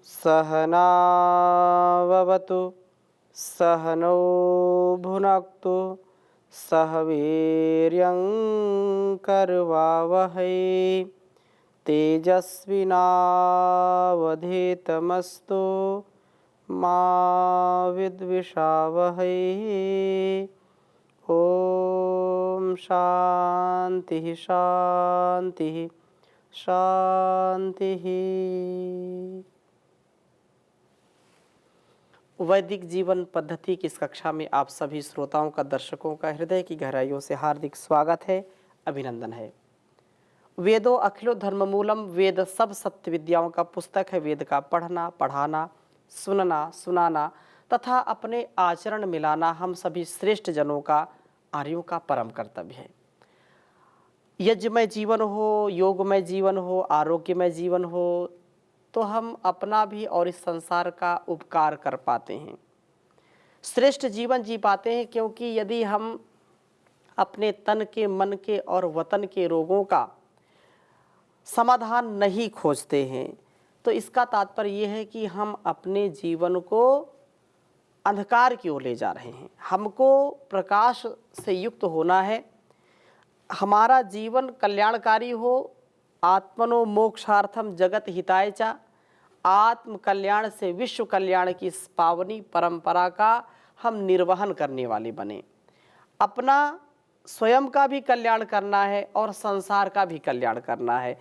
सहनाववतु सहनौ भुनक्तु सह वीर्यं करवावहै तेजस्विनावधीतमस्तु मा विद्विषावहै। ओम शांति शांति शांति। वैदिक जीवन पद्धति की इस कक्षा में आप सभी श्रोताओं का, दर्शकों का हृदय की गहराइयों से हार्दिक स्वागत है, अभिनंदन है। वेदो अखिलो धर्ममूलम, वेद सब सत्य विद्याओं का पुस्तक है। वेद का पढ़ना, पढ़ाना, सुनना, सुनाना तथा अपने आचरण मिलाना हम सभी श्रेष्ठ जनों का, आर्यों का परम कर्तव्य है। यज्ञमय जीवन हो, योगमय जीवन हो, आरोग्यमय जीवन हो, तो हम अपना भी और इस संसार का उपकार कर पाते हैं, श्रेष्ठ जीवन जी पाते हैं। क्योंकि यदि हम अपने तन के, मन के और वतन के रोगों का समाधान नहीं खोजते हैं तो इसका तात्पर्य यह है कि हम अपने जीवन को अंधकार की ओर ले जा रहे हैं। हमको प्रकाश से युक्त होना है, हमारा जीवन कल्याणकारी हो। आत्मनो मोक्षार्थम जगत हिताय च, आत्म कल्याण से विश्व कल्याण की इस पावनी परंपरा का हम निर्वहन करने वाले बने। अपना स्वयं का भी कल्याण करना है और संसार का भी कल्याण करना है।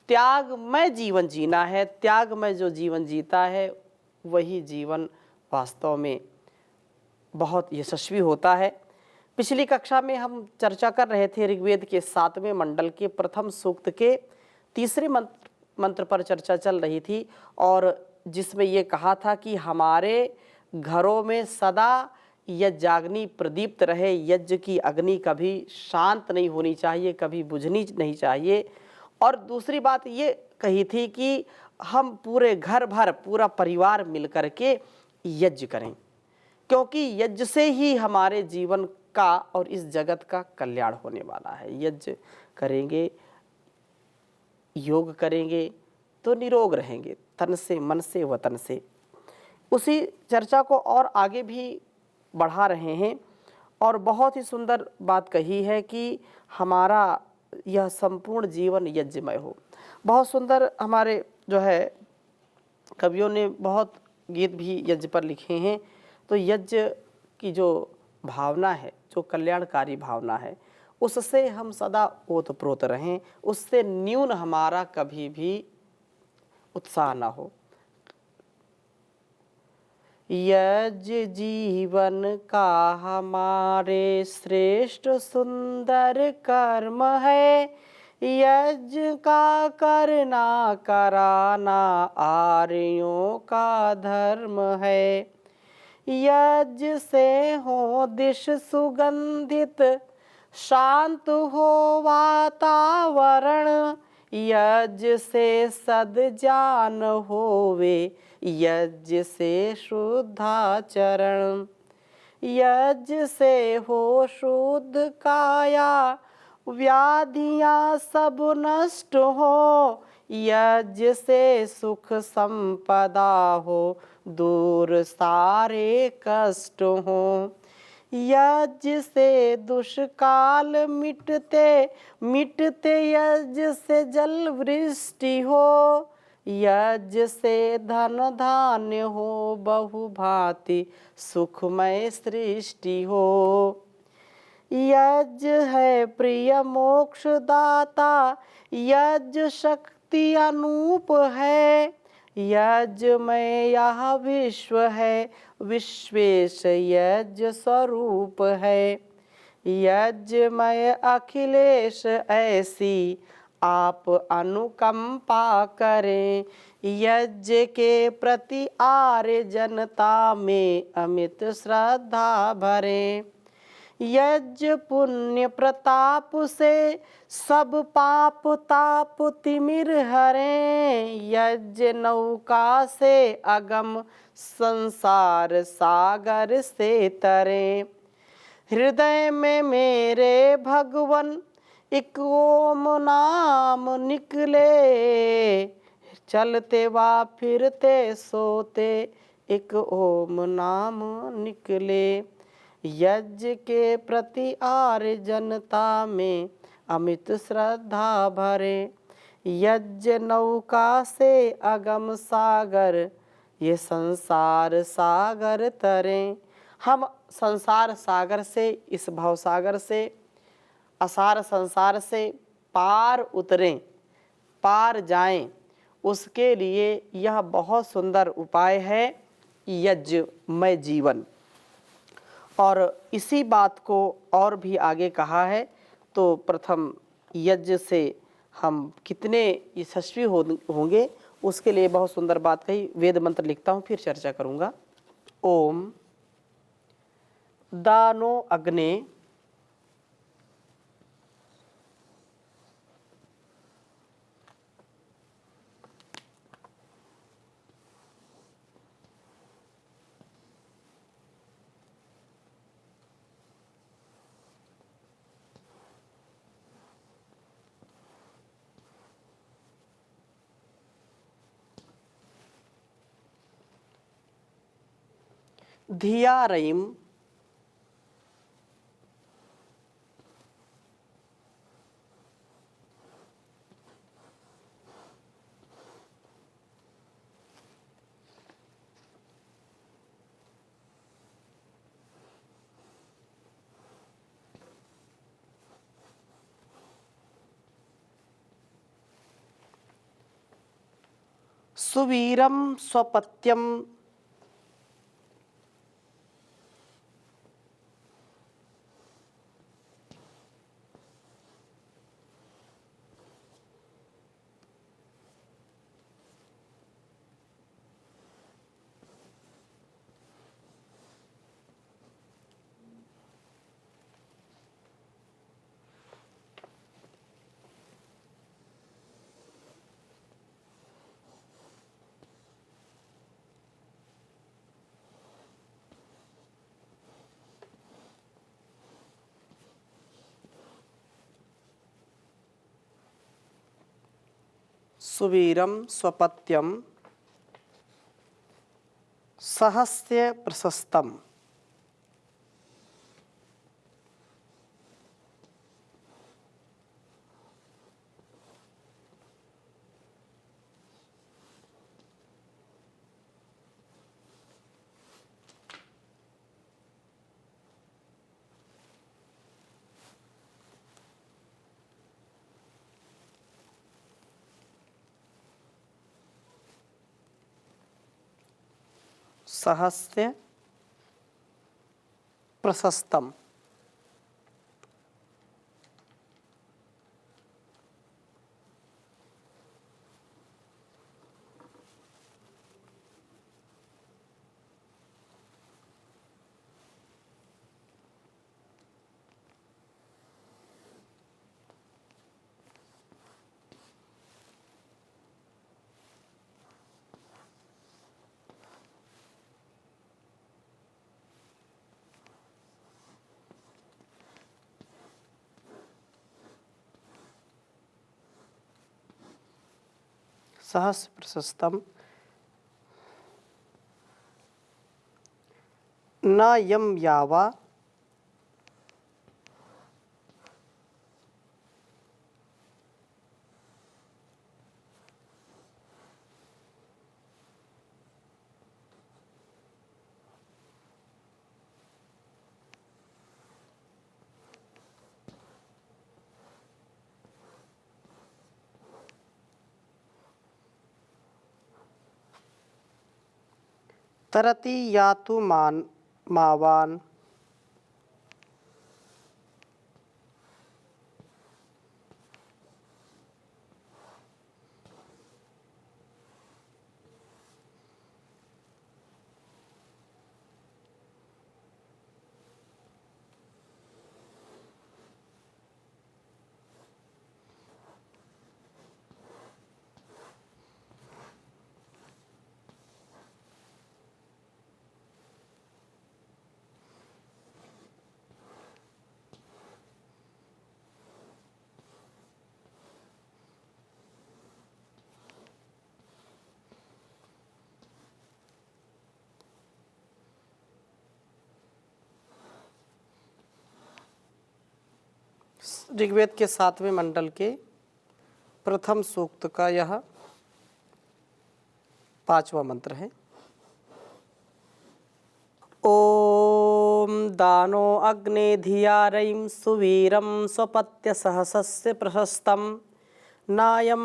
त्यागमय जीवन जीना है। त्यागमय जो जीवन जीता है वही जीवन वास्तव में बहुत यशस्वी होता है। पिछली कक्षा में हम चर्चा कर रहे थे ऋग्वेद के 7वें मंडल के प्रथम सूक्त के तीसरे मंत्र पर चर्चा चल रही थी, और जिसमें ये कहा था कि हमारे घरों में सदा यज्ञाग्नि प्रदीप्त रहे। यज्ञ की अग्नि कभी शांत नहीं होनी चाहिए, कभी बुझनी नहीं चाहिए। और दूसरी बात ये कही थी कि हम पूरे घर भर, पूरा परिवार मिलकर के यज्ञ करें, क्योंकि यज्ञ से ही हमारे जीवन का और इस जगत का कल्याण होने वाला है। यज्ञ करेंगे, योग करेंगे तो निरोग रहेंगे, तन से, मन से, वतन से। उसी चर्चा को और आगे भी बढ़ा रहे हैं और बहुत ही सुंदर बात कही है कि हमारा यह संपूर्ण जीवन यज्ञमय हो। बहुत सुंदर हमारे जो है कवियों ने बहुत गीत भी यज्ञ पर लिखे हैं। तो यज्ञ की जो भावना है, जो कल्याणकारी भावना है, उससे हम सदा ओतप्रोत रहें, उससे न्यून हमारा कभी भी उत्साह ना हो। यज्ञ जीवन का हमारे श्रेष्ठ सुंदर कर्म है। यज्ञ का करना कराना आर्यों का धर्म है। यज्ञ से हो दिश सुगंधित, शांत हो वातावरण। यज्ञ से सद्जान होवे, यज्ञ से शुद्धाचरण। यज्ञ से हो शुद्ध काया, व्याधियाँ सब नष्ट हो। यज्ञ से सुख संपदा हो, दूर सारे कष्ट हो। यज्ञ से दुष्काल मिटते मिटते, यज्ञ से जल वृष्टि हो। यज्ञ से धन धान्य हो, बहुभांति सुखमय सृष्टि हो। यज्ञ है प्रिय मोक्ष दाता, यज्ञ शक्ति अनूप है। यज्ञ में यह विश्व है, विश्वेश यज्ञ स्वरूप है। यज्ञ में अखिलेश ऐसी आप अनुकंपा करें। यज्ञ के प्रति आर्य जनता में अमित श्रद्धा भरें। यज्ञ पुण्य प्रताप से सब पाप ताप तिमिर हरें। यज्ञ नौका से अगम संसार सागर से तरें। हृदय में मेरे भगवन एक ओम नाम निकले, चलते वा फिरते सोते एक ओम नाम निकले। यज्ञ के प्रति आर्य जनता में अमित श्रद्धा भरे। यज्ञ नौका से अगम सागर ये संसार सागर तरें। हम संसार सागर से, इस भव सागर से, असार संसार से पार उतरें, पार जाएं, उसके लिए यह बहुत सुंदर उपाय है यज्ञमय जीवन। और इसी बात को और भी आगे कहा है। तो प्रथम यज्ञ से हम कितने यशस्वी होंगे उसके लिए बहुत सुंदर बात कही। वेद मंत्र लिखता हूँ, फिर चर्चा करूँगा। ओम दानो अग्ने धिया रयिम सुवीरम स्वपत्यम सुवीरम स्वपत्यम सहस्य प्रशस्तम। सहस्य प्रशस्तम। सहस्य प्रशस्तम न यम यावा तरति यातु मान मावान। ऋग्वेद के 7वें मंडल के प्रथम सूक्त का यह 5वां मंत्र है। ओम दानो अग्ने धिया रयिं सुवीरं स्वपत्य सहसस्य प्रशस्तं नायं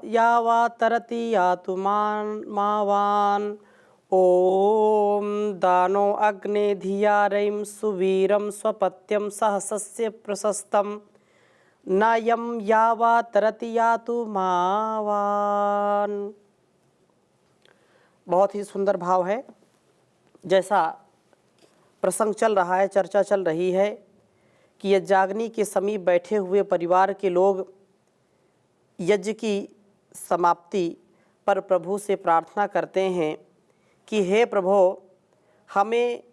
यावा तरति यातु मावान्। ओम दानो अग्ने धिया रयिं सुवीरं स्वपत्यं सहसस्य प्रशस्तं नायं यावा तरति यातु मावान्। बहुत ही सुंदर भाव है। जैसा प्रसंग चल रहा है, चर्चा चल रही है कि यज्ञाग्नि के समीप बैठे हुए परिवार के लोग यज्ञ की समाप्ति पर प्रभु से प्रार्थना करते हैं कि हे प्रभु, हमें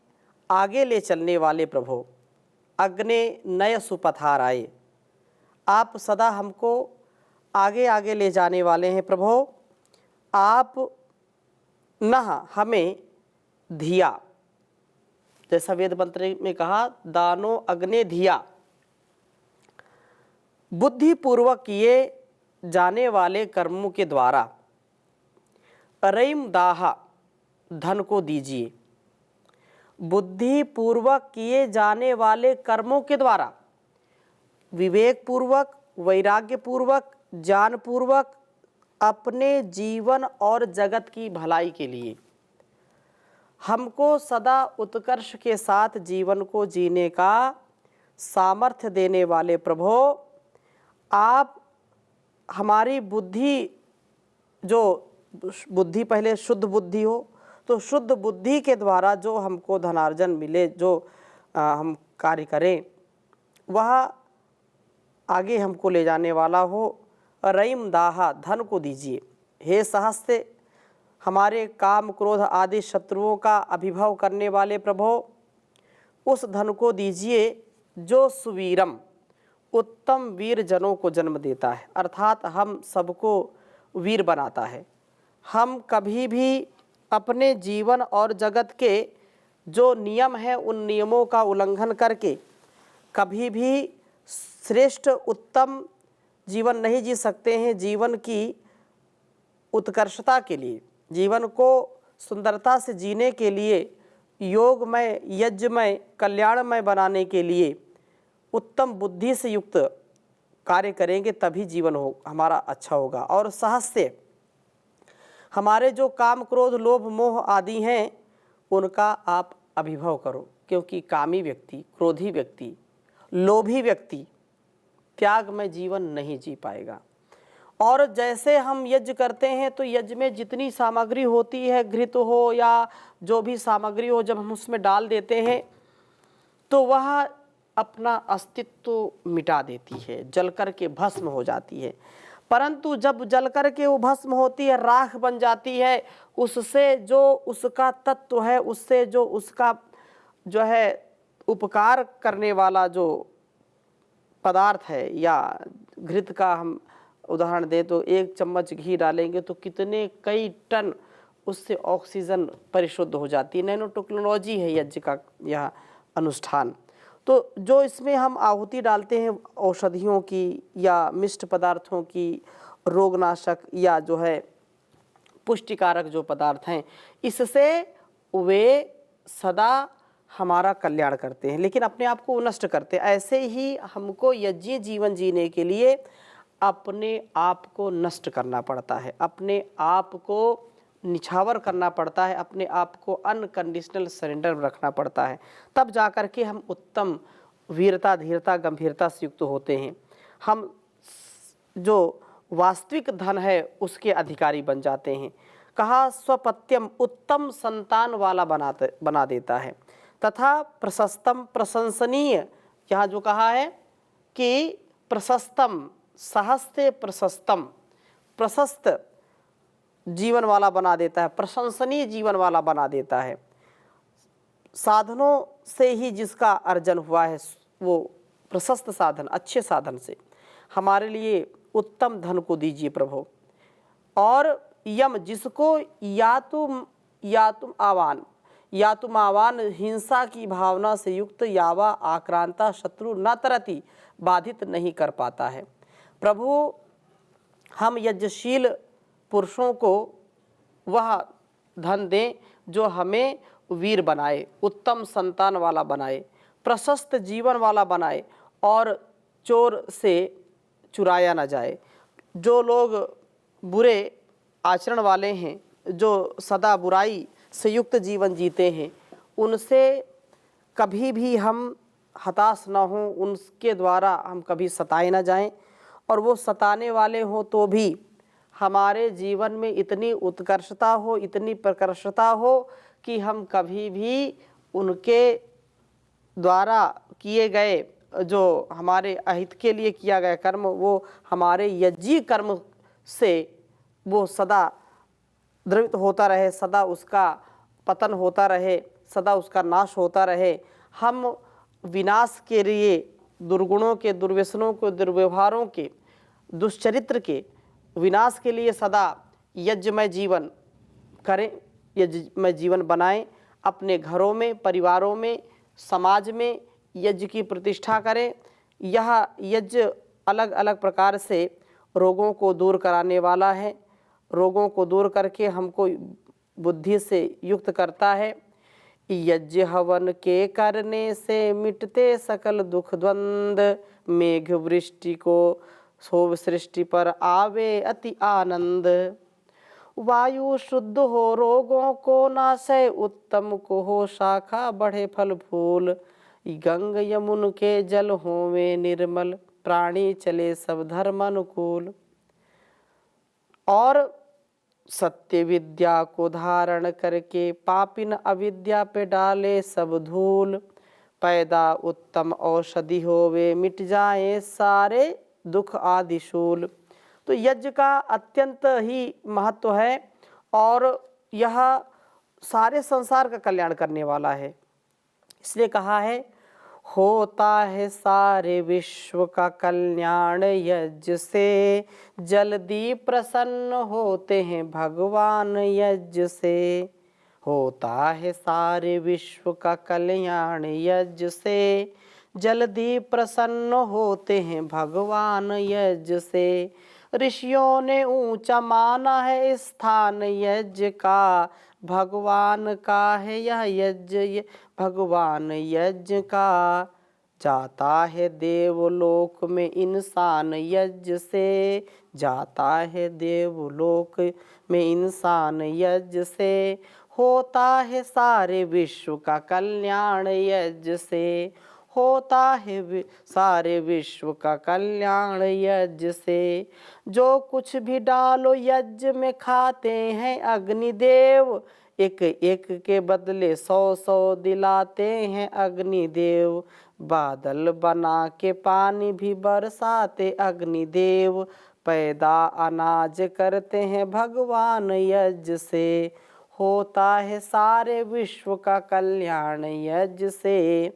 आगे ले चलने वाले प्रभु, अग्ने नय सुपथार आए, आप सदा हमको आगे आगे ले जाने वाले हैं प्रभु। आप न हमें धिया, जैसा वेद मंत्र में कहा, दानो अग्ने धिया, बुद्धिपूर्वक किए जाने वाले कर्मों के द्वारा रयिं दाहा, धन को दीजिए। बुद्धिपूर्वक किए जाने वाले कर्मों के द्वारा विवेक पूर्वक, वैराग्य पूर्वक, ज्ञान पूर्वक अपने जीवन और जगत की भलाई के लिए हमको सदा उत्कर्ष के साथ जीवन को जीने का सामर्थ्य देने वाले प्रभु, आप हमारी बुद्धि, जो बुद्धि पहले शुद्ध बुद्धि हो, तो शुद्ध बुद्धि के द्वारा जो हमको धनार्जन मिले, जो हम कार्य करें, वह आगे हमको ले जाने वाला हो। रयिं दाहा, धन को दीजिए। हे सहस्ते, हमारे काम क्रोध आदि शत्रुओं का अभिभव करने वाले प्रभु, उस धन को दीजिए जो सुवीरम, उत्तम वीर जनों को जन्म देता है, अर्थात हम सबको वीर बनाता है। हम कभी भी अपने जीवन और जगत के जो नियम हैं, उन नियमों का उल्लंघन करके कभी भी श्रेष्ठ उत्तम जीवन नहीं जी सकते हैं। जीवन की उत्कर्षता के लिए, जीवन को सुंदरता से जीने के लिए, योगमय, यज्ञमय, कल्याणमय बनाने के लिए उत्तम बुद्धि से युक्त कार्य करेंगे, तभी जीवन हमारा अच्छा होगा। और सहस्य, हमारे जो काम क्रोध लोभ मोह आदि हैं, उनका आप अभिभव करो, क्योंकि कामी व्यक्ति, क्रोधी व्यक्ति, लोभी व्यक्ति त्याग में जीवन नहीं जी पाएगा। और जैसे हम यज्ञ करते हैं तो यज्ञ में जितनी सामग्री होती है, घृत हो या जो भी सामग्री हो, जब हम उसमें डाल देते हैं तो वह अपना अस्तित्व मिटा देती है, जल कर के भस्म हो जाती है। परंतु जब जल कर के वो भस्म होती है, राख बन जाती है, उससे जो उसका तत्व है, उससे जो उसका जो है उपकार करने वाला जो पदार्थ है, या घृत का हम उदाहरण दें तो 1 चम्मच घी डालेंगे तो कितने कई टन उससे ऑक्सीजन परिशुद्ध हो जाती है। नैनो टेक्नोलॉजी है यज्ञ का यह अनुष्ठान। तो जो इसमें हम आहुति डालते हैं औषधियों की या मिष्ट पदार्थों की, रोगनाशक या जो है पुष्टिकारक जो पदार्थ हैं, इससे वे सदा हमारा कल्याण करते हैं, लेकिन अपने आप को नष्ट करते हैं। ऐसे ही हमको यज्ञ जीवन जीने के लिए अपने आप को नष्ट करना पड़ता है, अपने आप को निछावर करना पड़ता है, अपने आप को अनकंडीशनल सरेंडर रखना पड़ता है, तब जाकर के हम उत्तम वीरता, धीरता, गंभीरता से युक्त होते हैं। हम जो वास्तविक धन है उसके अधिकारी बन जाते हैं। कहा स्वपत्यम, उत्तम संतान वाला बना देता है। तथा प्रशस्तम, प्रशंसनीय, यहाँ जो कहा है कि प्रशस्तम, सहस्ते प्रशस्तम, प्रशस्त जीवन वाला बना देता है, प्रशंसनीय जीवन वाला बना देता है। साधनों से ही जिसका अर्जन हुआ है, वो प्रशस्त साधन, अच्छे साधन से हमारे लिए उत्तम धन को दीजिए प्रभु। और यम, जिसको या तुम आवान हिंसा की भावना से युक्त, यावा आक्रांता शत्रु न तरती, बाधित नहीं कर पाता है। प्रभु हम यज्ञशील पुरुषों को वह धन दें जो हमें वीर बनाए, उत्तम संतान वाला बनाए, प्रशस्त जीवन वाला बनाए और चोर से चुराया न जाए। जो लोग बुरे आचरण वाले हैं, जो सदा बुराई से युक्त जीवन जीते हैं, उनसे कभी भी हम हताश न हों, उनके द्वारा हम कभी सताए न जाएं, और वो सताने वाले हों तो भी हमारे जीवन में इतनी उत्कर्षता हो, इतनी प्रकर्षता हो कि हम कभी भी उनके द्वारा किए गए जो हमारे अहित के लिए किया गया कर्म, वो हमारे यज्ञी कर्म से वो सदा द्रवित होता रहे, सदा उसका पतन होता रहे, सदा उसका नाश होता रहे। हम विनाश के लिए दुर्गुणों के, दुर्व्यसनों के, दुर्व्यवहारों के, दुष्चरित्र के विनाश के लिए सदा यज्ञमय जीवन करें, यज्ञमय जीवन बनाएं। अपने घरों में, परिवारों में, समाज में यज्ञ की प्रतिष्ठा करें। यह यज्ञ अलग अलग प्रकार से रोगों को दूर कराने वाला है, रोगों को दूर करके हमको बुद्धि से युक्त करता है। यज्ञ हवन के करने से मिटते सकल दुख द्वंद, मेघ वृष्टि को शोभ सृष्टि पर आवे अति आनंद। वायु शुद्ध हो रोगों को नाशे, उत्तम को हो शाखा बढ़े फल फूल। गंग यमुन के जल होवे निर्मल, प्राणी चले सब धर्म अनुकूल। और सत्य विद्या को धारण करके पापिन अविद्या पे डाले सब धूल। पैदा उत्तम औषधि होवे, मिट जाए सारे दुख आदि शूल। तो यज्ञ का अत्यंत ही महत्व है और यह सारे संसार का कल्याण करने वाला है। इसलिए कहा है, होता है सारे विश्व का कल्याण यज्ञ से, जल्दी प्रसन्न होते हैं भगवान यज्ञ से। होता है सारे विश्व का कल्याण यज्ञ से, जल्दी प्रसन्न होते हैं भगवान यज्ञ से। ऋषियों ने ऊंचा माना है स्थान यज्ञ का, भगवान का है यह यज्ञ, भगवान यज्ञ का। जाता है देवलोक में इंसान यज्ञ से, जाता है देवलोक में इंसान यज्ञ से। होता है सारे विश्व का कल्याण यज्ञ से, होता है सारे विश्व का कल्याण यज्ञ से। जो कुछ भी डालो यज्ञ में खाते हैं अग्निदेव, एक एक के बदले 100 दिलाते हैं अग्निदेव। बादल बना के पानी भी बरसाते अग्निदेव, पैदा अनाज करते हैं भगवान यज्ञ से। होता है सारे विश्व का कल्याण यज्ञ से।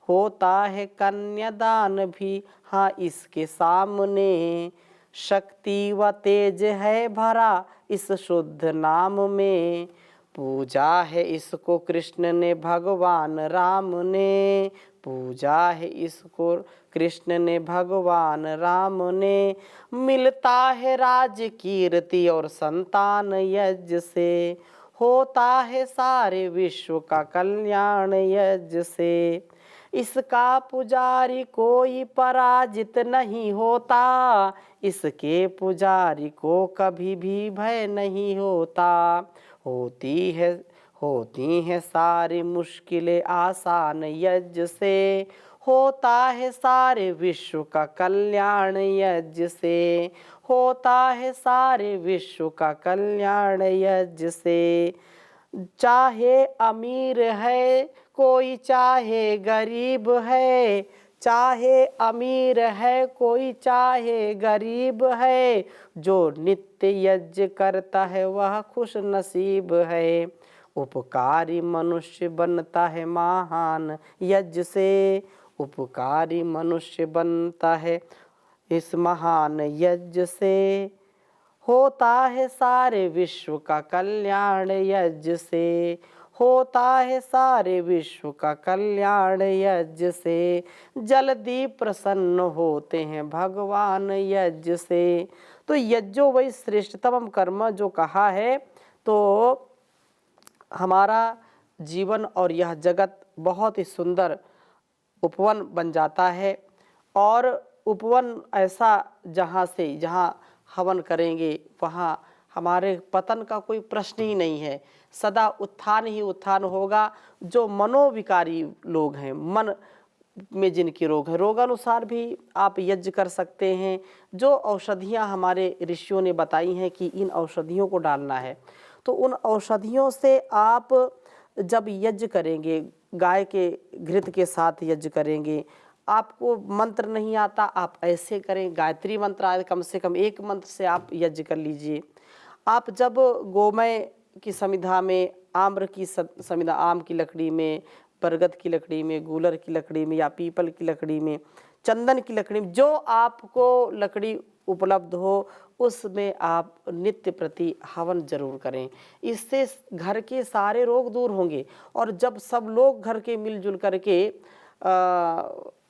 होता है कन्यादान भी हाँ इसके सामने, शक्ति व तेज है भरा इस शुद्ध नाम में। पूजा है इसको कृष्ण ने भगवान राम ने, पूजा है इसको कृष्ण ने भगवान राम ने। मिलता है राज कीर्ति और संतान यज्ञ से, होता है सारे विश्व का कल्याण यज्ञ से। इसका पुजारी कोई पराजित नहीं होता, इसके पुजारी को कभी भी भय नहीं होता। होती हैं सारी मुश्किलें आसान यज्ञ से, होता है सारे विश्व का कल्याण यज्ञ से। होता है सारे विश्व का कल्याण यज्ञ से। चाहे अमीर है कोई, चाहे गरीब है, चाहे अमीर है कोई, चाहे गरीब है। जो नित्य यज्ञ करता है वह खुश नसीब है। उपकारी मनुष्य बनता है महान यज्ञ से, उपकारी मनुष्य बनता है इस महान यज्ञ से। होता है सारे विश्व का कल्याण यज्ञ से, होता है सारे विश्व का कल्याण यज्ञ से, जल्दी प्रसन्न होते हैं भगवान यज्ञ से। तो यज्ञो वही श्रेष्ठतम कर्म जो कहा है, तो हमारा जीवन और यह जगत बहुत ही सुंदर उपवन बन जाता है। और उपवन ऐसा जहाँ हवन करेंगे वहाँ हमारे पतन का कोई प्रश्न ही नहीं है, सदा उत्थान ही उत्थान होगा। जो मनोविकारी लोग हैं, मन में जिनके रोग है, रोगानुसार भी आप यज्ञ कर सकते हैं। जो औषधियाँ हमारे ऋषियों ने बताई हैं कि इन औषधियों को डालना है, तो उन औषधियों से आप जब यज्ञ करेंगे, गाय के घृत के साथ यज्ञ करेंगे, आपको मंत्र नहीं आता, आप ऐसे करें, गायत्री मंत्र आए, कम से कम एक मंत्र से आप यज्ञ कर लीजिए। आप जब गोमय की समिधा में, आम्र की समिधा, आम की लकड़ी में, बरगद की लकड़ी में, गूलर की लकड़ी में, या पीपल की लकड़ी में, चंदन की लकड़ी में, जो आपको लकड़ी उपलब्ध हो, उसमें आप नित्य प्रति हवन जरूर करें। इससे घर के सारे रोग दूर होंगे। और जब सब लोग घर के मिलजुल करके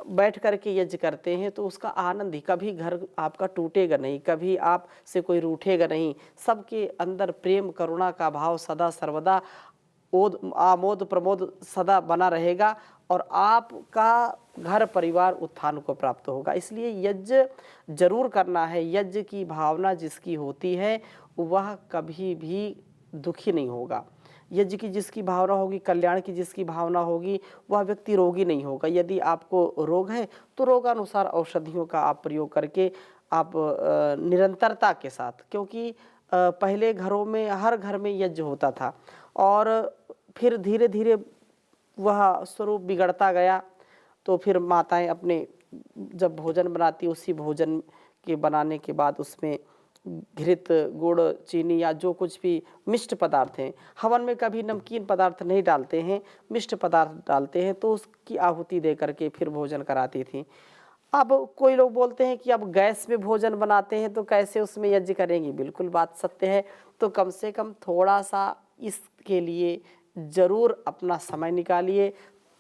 बैठ करके यज्ञ करते हैं, तो उसका आनंद ही, कभी घर आपका टूटेगा नहीं, कभी आप से कोई रूठेगा नहीं। सबके अंदर प्रेम करुणा का भाव सदा सर्वदा आमोद प्रमोद सदा बना रहेगा, और आपका घर परिवार उत्थान को प्राप्त होगा। इसलिए यज्ञ जरूर करना है। यज्ञ की भावना जिसकी होती है वह कभी भी दुखी नहीं होगा। यज्ञ की जिसकी भावना होगी, कल्याण की जिसकी भावना होगी, वह व्यक्ति रोगी नहीं होगा। यदि आपको रोग है तो रोगानुसार औषधियों का आप प्रयोग करके आप निरंतरता के साथ, क्योंकि पहले घरों में, हर घर में यज्ञ होता था, और फिर धीरे धीरे वह स्वरूप बिगड़ता गया। तो फिर माताएं अपने जब भोजन बनाती, उसी भोजन के बनाने के बाद उसमें घृत, गुड़, चीनी या जो कुछ भी मिष्ट पदार्थ हैं, हवन में कभी नमकीन पदार्थ नहीं डालते हैं, मिष्ट पदार्थ डालते हैं, तो उसकी आहुति दे करके फिर भोजन कराती थी। अब कोई लोग बोलते हैं कि अब गैस में भोजन बनाते हैं तो कैसे उसमें यज्ञ करेंगे। बिल्कुल बात सत्य है। तो कम से कम थोड़ा सा इसके लिए ज़रूर अपना समय निकालिए।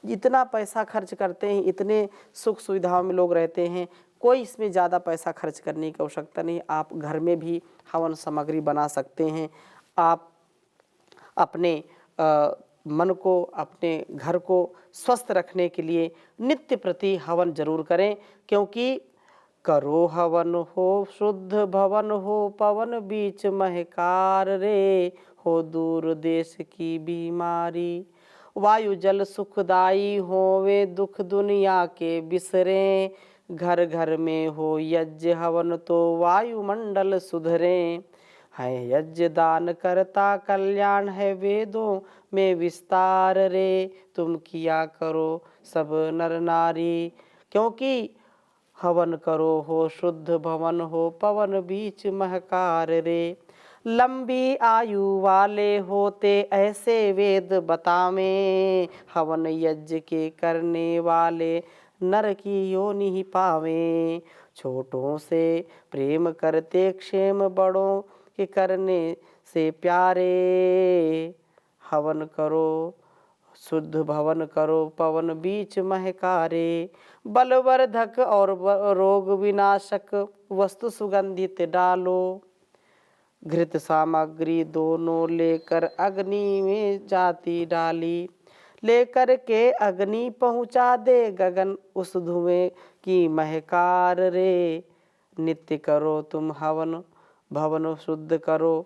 इतना पैसा खर्च करते हैं, इतने सुख सुविधाओं में लोग रहते हैं, कोई इसमें ज़्यादा पैसा खर्च करने की आवश्यकता नहीं। आप घर में भी हवन सामग्री बना सकते हैं। आप अपने मन को, अपने घर को स्वस्थ रखने के लिए नित्य प्रति हवन जरूर करें, क्योंकि करो हवन हो शुद्ध भवन हो, पवन बीच महकार रे, हो दूर देश की बीमारी। वायु जल सुखदाई होवे, दुख दुनिया के बिसरे, घर घर में हो यज्ञ हवन तो वायुमंडल सुधरे। है यज्ञ दान करता कल्याण है वेदों में विस्तार रे, तुम किया करो सब नर नारी। क्योंकि हवन करो हो शुद्ध भवन हो, पवन बीच महकार रे। लंबी आयु वाले होते ऐसे वेद बतावें, हवन यज्ञ के करने वाले नर की योनि ही पावें। छोटों से प्रेम करते क्षेम, बड़ों के करने से प्यारे। हवन करो शुद्ध भवन करो, पवन बीच महकारे। बलवर्धक और रोग विनाशक वस्तु सुगंधित डालो, घृत सामग्री दोनों लेकर अग्नि में जाती डाली। लेकर के अग्नि पहुँचा दे गगन उस धुएं की महकार रे। नित्य करो तुम हवन भवन शुद्ध करो,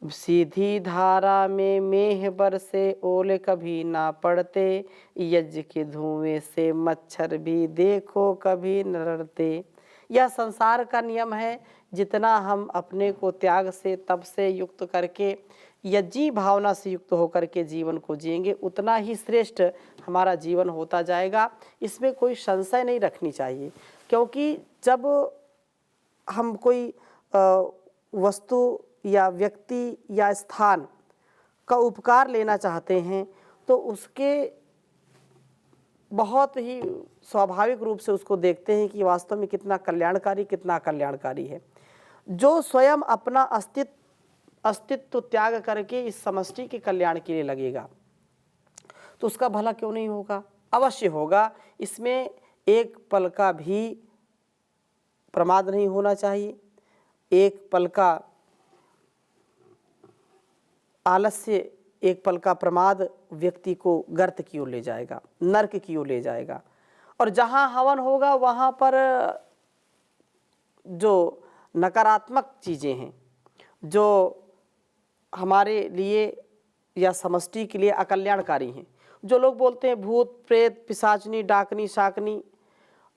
सीधी धारा में मेह बरसे, ओले कभी ना पड़ते। यज्ञ के धुएं से मच्छर भी देखो कभी न लड़ते। यह संसार का नियम है। जितना हम अपने को त्याग से, तप से युक्त करके, यज्ञी भावना से युक्त होकर के जीवन को जिएंगे, उतना ही श्रेष्ठ हमारा जीवन होता जाएगा। इसमें कोई संशय नहीं रखनी चाहिए। क्योंकि जब हम कोई वस्तु या व्यक्ति या स्थान का उपकार लेना चाहते हैं, तो उसके बहुत ही स्वाभाविक रूप से उसको देखते हैं कि वास्तव में कितना कल्याणकारी, कितना अकल्याणकारी है। जो स्वयं अपना अस्तित्व त्याग करके इस समष्टि के कल्याण के लिए लगेगा, तो उसका भला क्यों नहीं होगा? अवश्य होगा। इसमें एक पल का भी प्रमाद नहीं होना चाहिए, एक पल का आलस्य, एक पल का प्रमाद व्यक्ति को गर्त की ओर ले जाएगा, नरक की ओर ले जाएगा। और जहाँ हवन होगा वहाँ पर जो नकारात्मक चीज़ें हैं, जो हमारे लिए या समष्टि के लिए अकल्याणकारी हैं, जो लोग बोलते हैं भूत प्रेत पिशाचनी डाकनी शाकनी,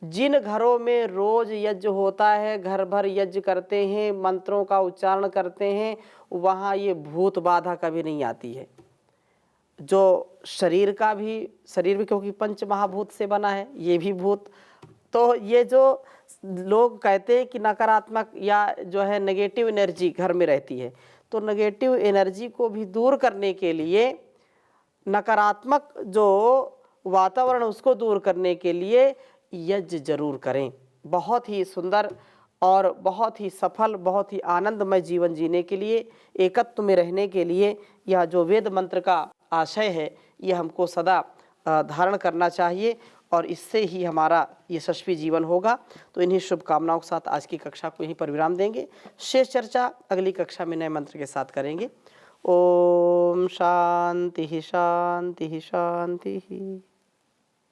जिन घरों में रोज यज्ञ होता है, घर भर यज्ञ करते हैं, मंत्रों का उच्चारण करते हैं, वहाँ ये भूत बाधा कभी नहीं आती है। जो शरीर भी क्योंकि पंच महाभूत से बना है, ये भी भूत। तो ये जो लोग कहते हैं कि नकारात्मक या जो है नेगेटिव एनर्जी घर में रहती है, तो नेगेटिव एनर्जी को भी दूर करने के लिए, नकारात्मक जो वातावरण उसको दूर करने के लिए यज्ञ जरूर करें। बहुत ही सुंदर और बहुत ही सफल, बहुत ही आनंदमय जीवन जीने के लिए, एकत्व में रहने के लिए यह जो वेद मंत्र का आशय है, यह हमको सदा धारण करना चाहिए और इससे ही हमारा यशस्वी जीवन होगा। तो इन्हीं शुभकामनाओं के साथ आज की कक्षा को यहीं पर विराम देंगे। शेष चर्चा अगली कक्षा में नए मंत्र के साथ करेंगे। ओम शांति शांति शांति।